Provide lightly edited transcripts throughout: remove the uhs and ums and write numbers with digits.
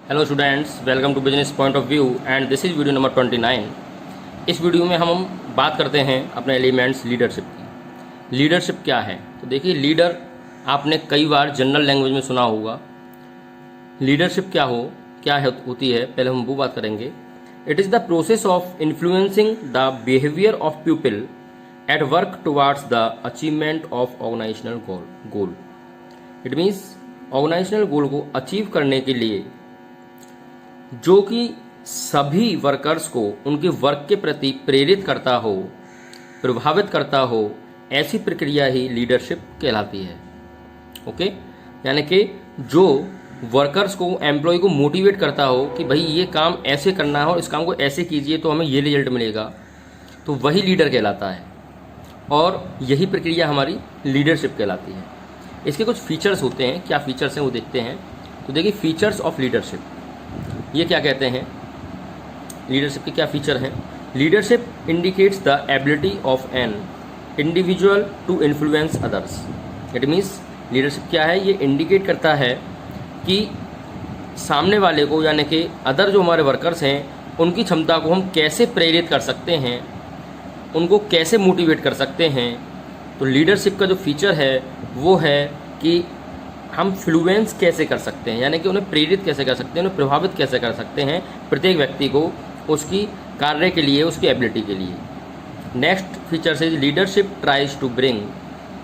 Hello students, welcome to business point of view and this is video number 29। इस video में हम बात करते हैं अपने एलिमेंट्स लीडरशिप की। लीडरशिप क्या है? तो देखिए, लीडर आपने कई बार जनरल लैंग्वेज में सुना होगा। लीडरशिप क्या होती है, पहले हम वो बात करेंगे। It is the process of influencing the behaviour of people at work towards the achievement of organisational goal. It means organisational goal को अचीव करने के लिए जो कि सभी वर्कर्स को उनके वर्क के प्रति प्रेरित करता हो, प्रभावित करता हो, ऐसी प्रक्रिया ही लीडरशिप कहलाती है। ओके, यानी कि जो वर्कर्स को, एम्प्लॉय को मोटिवेट करता हो कि भाई ये काम ऐसे करना हो, इस काम को ऐसे कीजिए तो हमें ये रिजल्ट मिलेगा, तो वही लीडर कहलाता है। और यही प्रक्रिया हमारी लीडरशिप कहलाती है। इसके कुछ फीचर्स होते हैं। क्या फीचर्स हैं वो देखते हैं। तो देखिए, फीचर्स ऑफ लीडरशिप ये क्या कहते हैं, लीडरशिप के क्या फीचर हैं। Leadership indicates the ability of an individual to influence others. It means leadership क्या है, ये इंडिकेट करता है कि सामने वाले को, यानी कि अदर जो हमारे वर्कर्स हैं, उनकी क्षमता को हम कैसे प्रेरित कर सकते हैं, उनको कैसे मोटिवेट कर सकते हैं। तो लीडरशिप का जो फीचर है वो है कि हम फ्लुएंस कैसे कर सकते हैं, यानी कि उन्हें प्रेरित कैसे कर सकते हैं, उन्हें प्रभावित कैसे कर सकते हैं प्रत्येक व्यक्ति को उसकी कार्य के लिए, उसकी एबिलिटी के लिए। नेक्स्ट फीचर से leadership tries to bring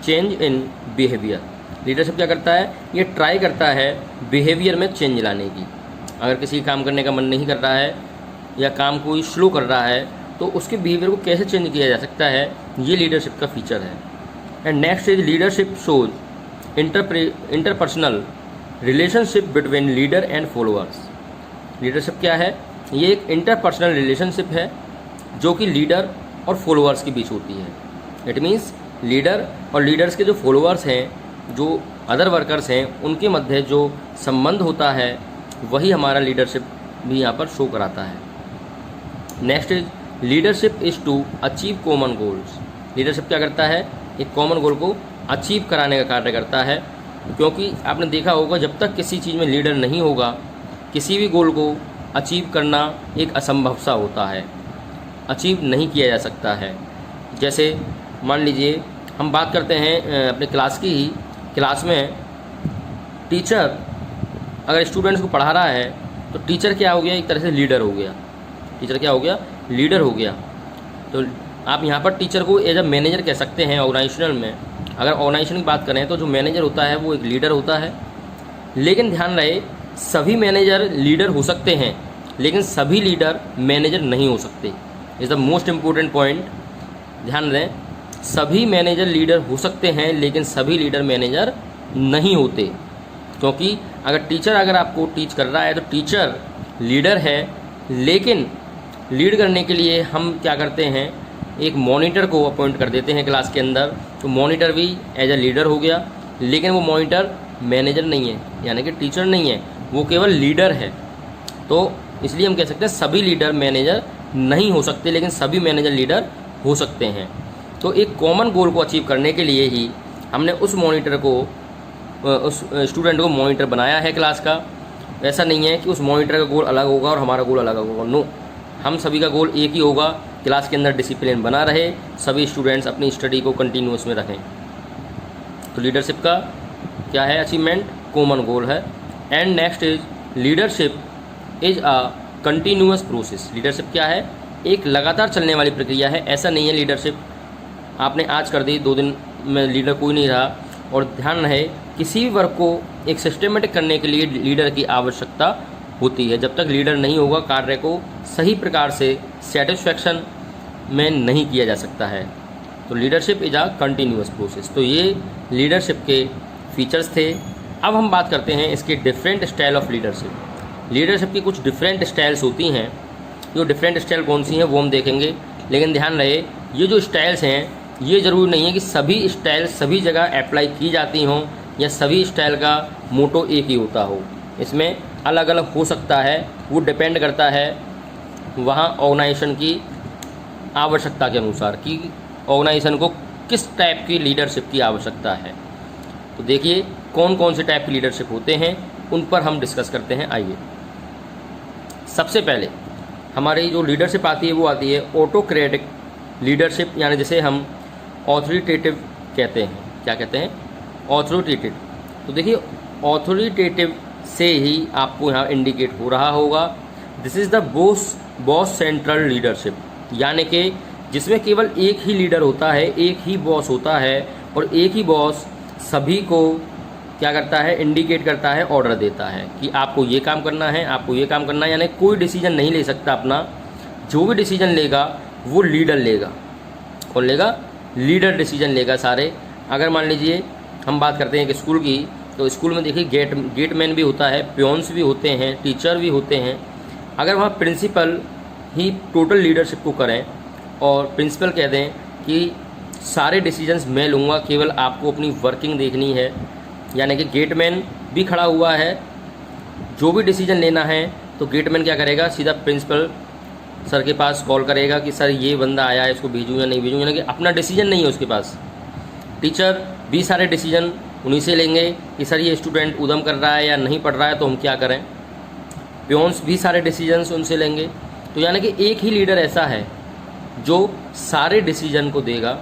change in behaviour. Leadership क्या करता है, ये ट्राई करता है बिहेवियर में चेंज लाने की। अगर किसी काम करने का मन नहीं कर रहा है या काम कोई स्लो कर रहा है तो उसके बिहेवियर को कैसे चेंज किया जा सकता है, ये लीडरशिप का फीचर है। And next is leadership shows interpersonal relationship between leader and followers. Leadership क्या है, ये एक इंटरपर्सनल रिलेशनशिप है जो कि लीडर और फॉलोअर्स के बीच होती है। इट मीन्स लीडर और लीडर्स के जो फॉलोअर्स हैं, जो अदर वर्कर्स हैं, उनके मध्य जो संबंध होता है वही हमारा लीडरशिप भी यहाँ पर शो कराता है। Next is leadership is to achieve common goals. Leadership क्या करता है, एक कॉमन गोल को अचीव कराने का कार्य करता है। क्योंकि आपने देखा होगा, जब तक किसी चीज़ में लीडर नहीं होगा, किसी भी गोल को अचीव करना एक असंभव सा होता है, अचीव नहीं किया जा सकता है। जैसे मान लीजिए हम बात करते हैं अपने क्लास की ही। क्लास में टीचर अगर स्टूडेंट्स को पढ़ा रहा है तो टीचर क्या हो गया, एक तरह से लीडर हो गया। टीचर क्या हो गया, लीडर हो गया। तो आप यहाँ पर टीचर को एज अ मैनेजर कह सकते हैं। ऑर्गेनाइजेशनल में अगर ऑर्गेनाइजेशन की बात करें तो जो मैनेजर होता है वो एक लीडर होता है। लेकिन ध्यान रहे, सभी मैनेजर लीडर हो सकते हैं लेकिन सभी लीडर मैनेजर नहीं हो सकते। Is the most important point. ध्यान दें, सभी मैनेजर लीडर हो सकते हैं लेकिन सभी लीडर मैनेजर नहीं होते। क्योंकि अगर आपको टीच कर रहा है तो टीचर लीडर है, लेकिन लीड करने के लिए हम क्या करते हैं, एक मॉनिटर को अपॉइंट कर देते हैं क्लास के अंदर। तो मॉनिटर भी एज अ लीडर हो गया, लेकिन वो मॉनिटर मैनेजर नहीं है, यानी कि टीचर नहीं है, वो केवल लीडर है। तो इसलिए हम कह सकते हैं सभी लीडर मैनेजर नहीं हो सकते लेकिन सभी मैनेजर लीडर हो सकते हैं। तो एक कॉमन गोल को अचीव करने के लिए ही हमने उस मॉनिटर को, उस स्टूडेंट को मॉनिटर बनाया है क्लास का। ऐसा नहीं है कि उस मॉनिटर का गोल अलग होगा और हमारा गोल अलग होगा। नो, हम सभी का गोल एक ही होगा, क्लास के अंदर डिसिप्लिन बना रहे, सभी स्टूडेंट्स अपनी स्टडी को कंटिन्यूअस में रखें। तो लीडरशिप का क्या है अचीवमेंट, कॉमन गोल है। And next is leadership is a continuous process. Leadership क्या है, एक लगातार चलने वाली प्रक्रिया है। ऐसा नहीं है लीडरशिप आपने आज कर दी, 2 दिन में लीडर कोई नहीं रहा। और ध्यान रहे, किसी भी वर्क को एक सिस्टमेटिक करने के लिए लीडर की आवश्यकता होती है। जब तक लीडर नहीं होगा, कार्य को सही प्रकार से सेटिस्फैक्शन में नहीं किया जा सकता है। तो leadership is a continuous process. तो ये लीडरशिप के फीचर्स थे। अब हम बात करते हैं इसके different style of leadership. Leadership की कुछ डिफरेंट स्टाइल्स होती हैं। जो डिफरेंट स्टाइल कौन सी हैं वो हम देखेंगे। लेकिन ध्यान रहे, ये जो स्टाइल्स हैं, ये ज़रूरी नहीं है कि सभी स्टाइल सभी जगह अप्लाई की जाती हों या सभी स्टाइल का मोटो एक ही होता हो। इसमें अलग अलग हो सकता है, वो डिपेंड करता है वहाँ ऑर्गेनाइजेशन की आवश्यकता के अनुसार कि ऑर्गेनाइजेशन को किस टाइप की लीडरशिप की आवश्यकता है। तो देखिए कौन कौन से टाइप की लीडरशिप होते हैं, उन पर हम डिस्कस करते हैं। आइए, सबसे पहले हमारी जो लीडरशिप आती है वो आती है ऑटोक्रेटिक लीडरशिप, यानी जिसे हम ऑथोरिटेटिव कहते हैं। क्या कहते हैं? ऑथोरिटेटिव। तो देखिए ऑथोरिटेटिव से ही आपको यहाँ इंडिकेट हो रहा होगा this is the boss central leadership, यानी कि जिसमें केवल एक ही लीडर होता है, एक ही बॉस होता है और एक ही बॉस सभी को क्या करता है? इंडिकेट करता है, ऑर्डर देता है कि आपको ये काम करना है, आपको ये काम करना है। यानी कोई डिसीजन नहीं ले सकता अपना, जो भी डिसीजन लेगा वो लीडर लेगा। कौन लेगा? लीडर डिसीजन लेगा सारे। अगर मान लीजिए हम बात करते हैं कि स्कूल की, तो स्कूल में देखिए गेटमैन भी होता है, पियोन्स भी होते हैं, टीचर भी होते हैं। अगर वहाँ प्रिंसिपल ही टोटल लीडरशिप को करें और प्रिंसिपल कह दें कि सारे डिसीजंस मैं लूँगा, केवल आपको अपनी वर्किंग देखनी है, यानी कि गेटमैन भी खड़ा हुआ है, जो भी डिसीजन लेना है तो गेटमैन क्या करेगा? सीधा प्रिंसिपल सर के पास कॉल करेगा कि सर ये बंदा आया है, इसको भेजूँ या नहीं भेजूँ, यानी कि अपना डिसीजन नहीं है उसके पास। टीचर भी सारे डिसीजन उन्हीं से लेंगे कि सर ये स्टूडेंट उधम कर रहा है या नहीं पढ़ रहा है तो हम क्या करें। पियोन्स भी सारे डिसीजंस उनसे लेंगे। तो यानी कि एक ही लीडर ऐसा है जो सारे डिसीजन को देगा,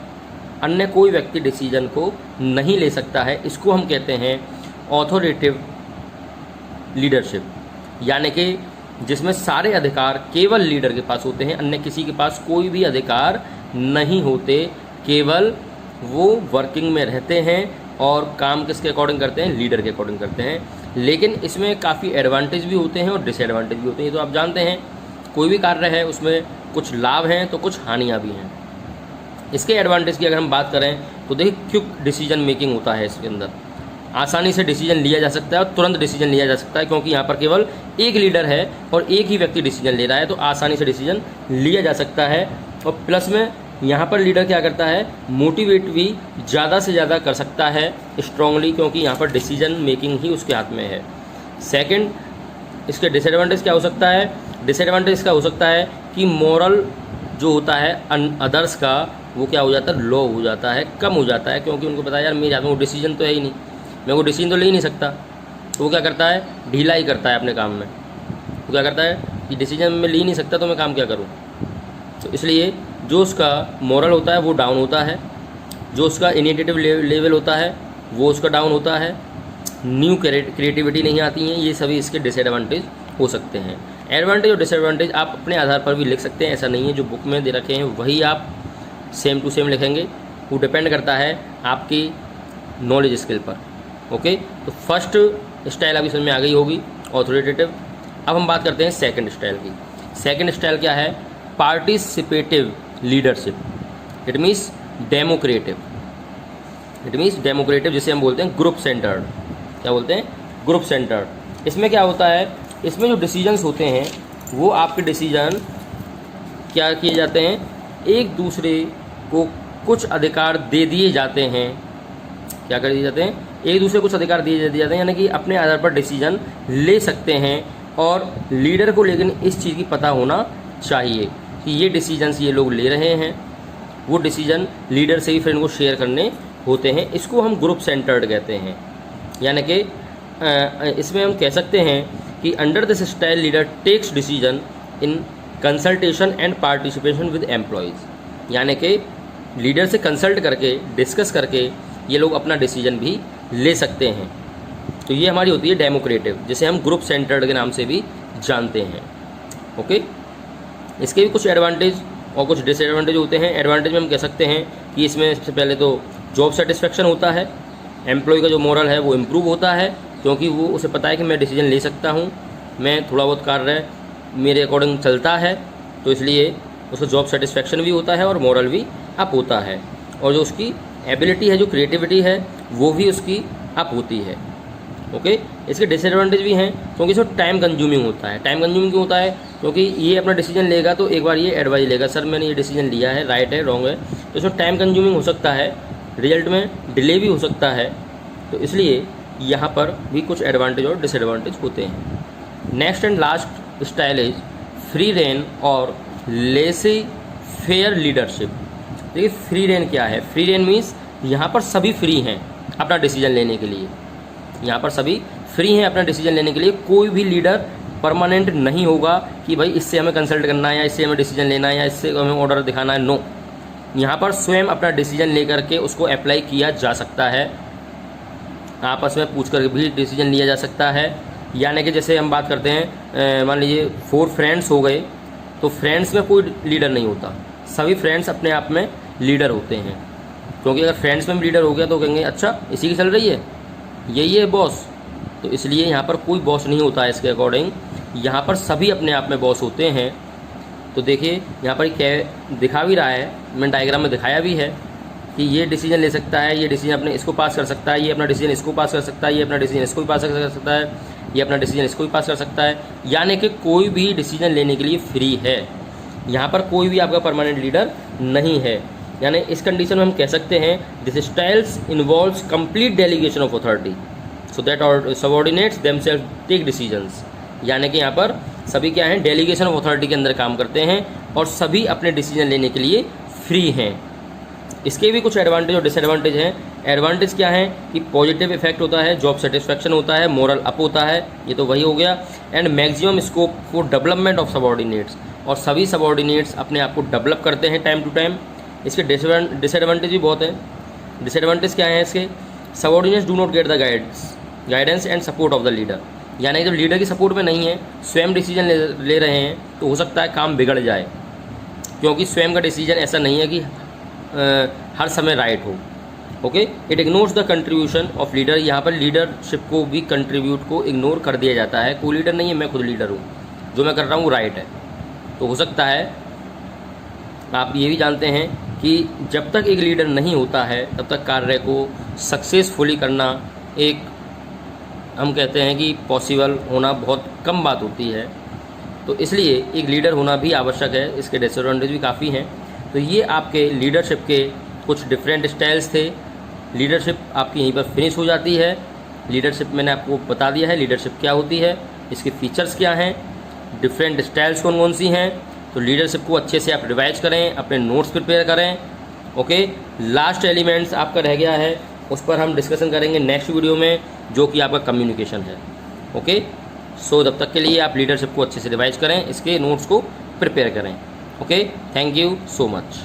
अन्य कोई व्यक्ति डिसीजन को नहीं ले सकता है। इसको हम कहते हैं ऑथोरिटेटिव लीडरशिप, यानी कि जिसमें सारे अधिकार केवल लीडर के पास होते हैं, अन्य किसी के पास कोई भी अधिकार नहीं होते, केवल वो वर्किंग में रहते हैं और काम किसके अकॉर्डिंग करते हैं? लीडर के अकॉर्डिंग करते हैं। लेकिन इसमें काफ़ी एडवांटेज भी होते हैं और डिसएडवांटेज भी होते हैं। ये तो आप जानते हैं, कोई भी कार्य है उसमें कुछ लाभ हैं तो कुछ हानियाँ भी हैं। इसके एडवांटेज की अगर हम बात करें तो देखिए क्विक डिसीजन मेकिंग होता है इसके अंदर, आसानी से डिसीजन लिया जा सकता है और तुरंत डिसीजन लिया जा सकता है, क्योंकि यहाँ पर केवल एक लीडर है और एक ही व्यक्ति डिसीजन ले रहा है, तो आसानी से डिसीजन लिया जा सकता है। और प्लस में यहाँ पर लीडर क्या करता है? मोटिवेट भी ज़्यादा से ज़्यादा कर सकता है स्ट्रांगली, क्योंकि यहाँ पर डिसीजन मेकिंग ही उसके हाथ में है। सेकंड, इसके डिसएडवांटेज क्या हो सकता है? डिसएडवांटेज इसका हो सकता है कि मोरल जो होता है अदर्स का, वो क्या हो जाता है? लो हो जाता है, कम हो जाता है, क्योंकि उनको पता है यार मेरे हाथ में वो डिसीजन तो है ही नहीं, मैं वो डिसीजन तो ले ही नहीं सकता। तो वो क्या करता है? ढीला ही करता है अपने काम में। वो क्या करता है कि डिसीजन मैं ले ही नहीं सकता तो मैं काम क्या करूँ। तो इसलिए जो उसका मोरल होता है वो डाउन होता है, जो उसका इनिशिएटिव लेवल होता है वो उसका डाउन होता है, न्यू क्रिएटिविटी नहीं आती हैं। ये सभी इसके डिसएडवांटेज हो सकते हैं। एडवांटेज और डिसएडवांटेज आप अपने आधार पर भी लिख सकते हैं, ऐसा नहीं है जो बुक में दे रखे हैं वही आप सेम टू सेम लिखेंगे, वो डिपेंड करता है आपकी नॉलेज स्किल पर। ओके, तो फर्स्ट स्टाइल अभी समझ में आ गई होगी, ऑथोरिटेटिव। अब हम बात करते हैं सेकंड स्टाइल की। सेकंड स्टाइल क्या है? Participative leadership. It means democratic. It means democratic जिसे हम बोलते हैं ग्रुप सेंटर्ड। क्या बोलते हैं? Group centred. इसमें क्या होता है? इसमें जो डिसीजंस होते हैं वो आपके डिसीजन क्या किए जाते हैं? एक दूसरे को कुछ अधिकार दे दिए जाते हैं। क्या कर दिए जाते हैं? एक दूसरे को कुछ अधिकार दिए जाते हैं, यानी कि अपने आधार पर डिसीजन ले सकते हैं। और लीडर को लेकिन इस चीज़ की पता होना चाहिए कि ये डिसीजंस ये लोग ले रहे हैं, वो डिसीजन लीडर से ही फिर इनको शेयर करने होते हैं। इसको हम ग्रुप सेंटर्ड कहते हैं। यानी कि इसमें हम कह सकते हैं कि under this style leader takes decision in consultation and participation with employees. यानी कि लीडर से कंसल्ट करके, डिस्कस करके ये लोग अपना डिसीजन भी ले सकते हैं। तो ये हमारी होती है डेमोक्रेटिव, जिसे हम ग्रुप सेंटर्ड के नाम से भी जानते हैं। ओके, इसके भी कुछ एडवांटेज और कुछ डिसएडवांटेज होते हैं। एडवांटेज में हम कह सकते हैं कि इसमें सबसे पहले तो जॉब सेटिस्फेक्शन होता है, एम्प्लॉय का जो मोरल है वो इम्प्रूव होता है, क्योंकि वो उसे पता है कि मैं डिसीजन ले सकता हूँ, मैं थोड़ा बहुत कार्य मेरे अकॉर्डिंग चलता है, तो इसलिए उसका जॉब सेटिस्फेक्शन भी होता है और मोरल भी अप होता है। और जो उसकी एबिलिटी है, जो क्रिएटिविटी है, वो भी उसकी अप होती है। ओके, इसके डिसएडवांटेज भी हैं, क्योंकि इसमें टाइम कंज्यूमिंग होता है। टाइम कंज्यूमिंग क्यों होता है? क्योंकि ये अपना डिसीजन लेगा तो एक बार ये एडवाइस लेगा, सर मैंने ये डिसीजन लिया है, राइट है, रॉन्ग है, तो इसमें टाइम कंज्यूमिंग हो सकता है, रिजल्ट में डिले भी हो सकता है। तो इसलिए यहाँ पर भी कुछ एडवांटेज और डिसएडवांटेज होते हैं। Next and last style is free rein और लेसी फेयर लीडरशिप। देखिए फ्री रेन क्या है? फ्री रेन मीन्स यहाँ पर सभी फ्री हैं अपना डिसीजन लेने के लिए। यहाँ पर सभी फ्री हैं अपना डिसीजन लेने के लिए, कोई भी लीडर परमानेंट नहीं होगा कि भाई इससे हमें कंसल्ट करना है या इससे हमें डिसीजन लेना है या इससे हमें ऑर्डर दिखाना है। नो, यहाँ पर स्वयं अपना डिसीजन लेकर के उसको अप्लाई किया जा सकता है, आपस में पूछ कर भी डिसीजन लिया जा सकता है। यानी कि जैसे हम बात करते हैं, मान लीजिए 4 फ्रेंड्स हो गए, तो फ्रेंड्स में कोई लीडर नहीं होता, सभी फ्रेंड्स अपने आप में लीडर होते हैं। क्योंकि अगर फ्रेंड्स में भी लीडर हो गया तो कहेंगे अच्छा इसी की चल रही है, यही है बॉस। तो इसलिए यहाँ पर कोई बॉस नहीं होता है इसके अकॉर्डिंग, यहाँ पर सभी अपने आप में बॉस होते हैं। तो देखिए यहाँ पर क्या दिखा भी रहा है, मैंने डायग्राम में दिखाया भी है कि ये डिसीजन ले सकता है, ये डिसीजन अपने इसको पास कर सकता है, ये अपना डिसीजन इसको पास कर सकता है, ये अपना डिसीजन इसको भी पास कर सकता है, ये अपना डिसीजन इसको भी पास कर सकता है। यानी कि कोई भी डिसीजन लेने के लिए फ्री है, यहाँ पर कोई भी आपका परमानेंट लीडर नहीं है। यानी इस कंडीशन में हम कह सकते हैं this styles involves complete delegation of authority so that और सबऑर्डिनेट्स देमसेल्फ टेक डिसीजंस। यानी कि यहाँ पर सभी क्या हैं, डेलीगेशन ऑफ अथॉरिटी के अंदर काम करते हैं और सभी अपने डिसीजन लेने के लिए फ्री हैं। इसके भी कुछ एडवांटेज और डिसएडवांटेज हैं। एडवांटेज क्या है कि पॉजिटिव इफेक्ट होता है, जॉब सेटिस्फैक्शन होता है, मोरल अप होता है, ये तो वही हो गया, and maximum scope for development of subordinates, और सभी सबऑर्डिनेट्स अपने आप को डेवलप करते हैं टाइम टू टाइम। इसके डिसएडवांटेज भी बहुत है। डिसएडवांटेज क्या है इसके, subordinates do not get the guidance and support of the leader. यानी कि जब लीडर की सपोर्ट में नहीं है, स्वयं डिसीजन ले रहे हैं, तो हो सकता है काम बिगड़ जाए, क्योंकि स्वयं का डिसीजन ऐसा नहीं है कि हर समय राइट हो। Okay, it ignores the contribution of leader. यहाँ पर लीडरशिप को भी कंट्रीब्यूट को इग्नोर कर दिया जाता है, कोई लीडर नहीं है, मैं खुद लीडर हूँ, जो मैं कर रहा हूँ वो राइट है। तो हो सकता है आप ये भी जानते हैं कि जब तक एक लीडर नहीं होता है तब तक कार्य को सक्सेसफुली करना एक, हम कहते हैं कि पॉसिबल होना बहुत कम बात होती है। तो इसलिए एक लीडर होना भी आवश्यक है। इसके डिसएडवांटेज भी काफ़ी हैं। तो ये आपके लीडरशिप के कुछ डिफरेंट स्टाइल्स थे। लीडरशिप आपकी यहीं पर फिनिश हो जाती है। लीडरशिप मैंने आपको बता दिया है लीडरशिप क्या होती है, इसके फीचर्स क्या हैं, डिफरेंट स्टाइल्स कौन कौन सी हैं। तो लीडरशिप को अच्छे से आप रिवाइज करें, अपने नोट्स प्रिपेयर करें। ओके, लास्ट एलिमेंट्स आपका रह गया है, उस पर हम डिस्कशन करेंगे नेक्स्ट वीडियो में, जो कि आपका कम्युनिकेशन है। ओके, सो तब तक के लिए आप लीडरशिप को अच्छे से रिवाइज करें, इसके नोट्स को प्रिपेयर करें। Okay, thank you so much.